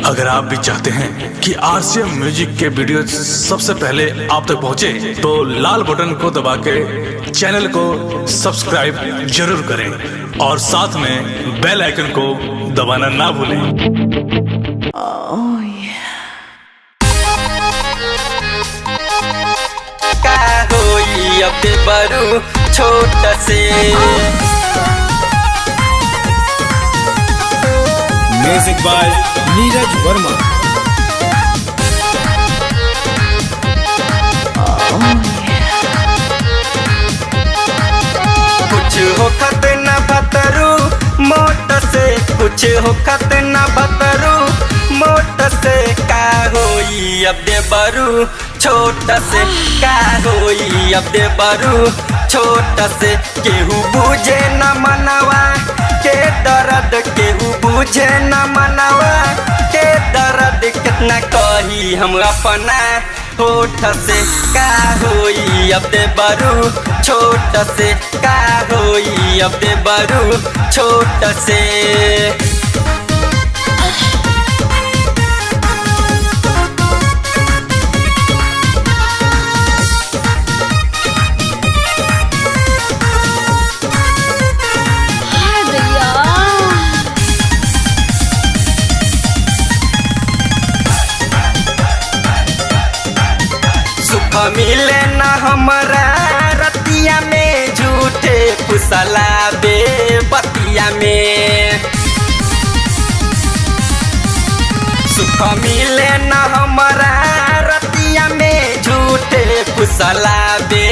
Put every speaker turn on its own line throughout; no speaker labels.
अगर आप भी चाहते हैं कि आरसीएम म्यूजिक के वीडियो सबसे पहले आप तक पहुंचे, तो लाल बटन को दबा के चैनल को सब्सक्राइब जरूर करें और साथ में बेल आइकन को दबाना ना भूलें।
अब बरू छोटा से
म्यूजिक बाय नीरज वर्मा।
कुछ हो खतना भतरू मोट से, कुछ हो खतना भतरू मोट से, का होई अब दे बरू छोटा से, का होई अब दे बरू छोटा से। केहू बुझे न मनवा के दर्द, केहू बुझे न मनवा के दर्द, कितना कही हम अपना होठ से, का होई अब दे बरू छोटा से, का होई अब दे बरू छोटा से। सुख मिले न हमरा रतिया में, झूठे फुसला बे बतिया में। सुख मिले न हमरा रतिया में, झूठे फुसला बे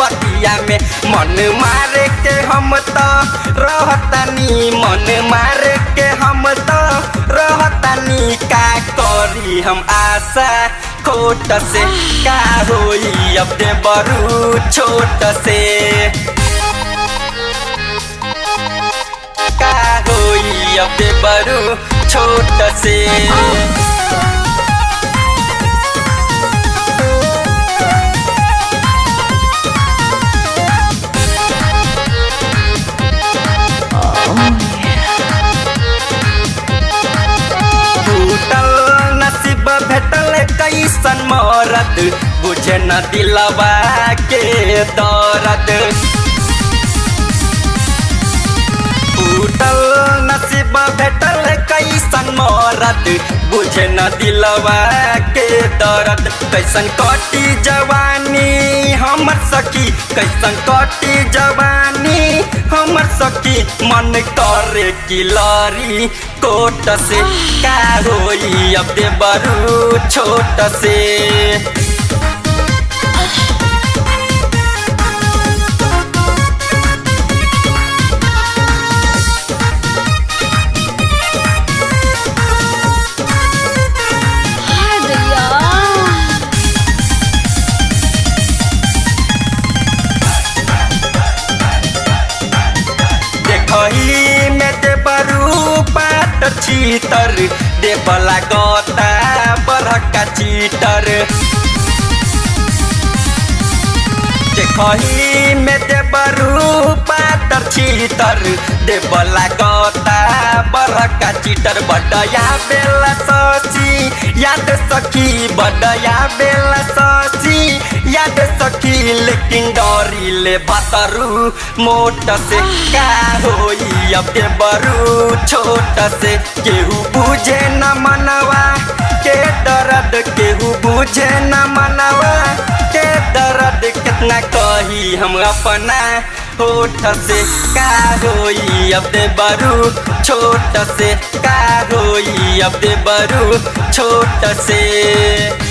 बतिया में। मन मारे के हम तो रहतनी, मन मारे के हम तो रहतनी, का करी हम आशा खोट से, का होई अब दे बरू छोट से, का होई अब दे बरू छोट से। भेटल कैसन मरद, बुझे न दिलवा के दर्द। टूटल नसीब भेटल कैसन मरद, बुझे न दिलवा के दर्द। कैसन कटी जवानी हमर सखी, कैसन कटी जवानी हमर सखी, मन करे की लरी कोट से, का होई अब दे बरू छोट से। देखही में दे बरू पाट चीतर, देवला गोता बरका चीटर। देखही में दे बरू पाट चीतर, देवला गोता बरका चीटर। बडया बेला सची याद सखी, बडया बेला सची याद सखी, लेकिन डरी ले भतरू मोट से, का होई अब दे बरू छोट से। केहू बुझे न मनवा के दर्द, केहू बुझे न मनवा के दर्द, कितना कही हम अपना होठ से, का होई अब दे बरू छोट से, का होई अब दे बरू छोट से।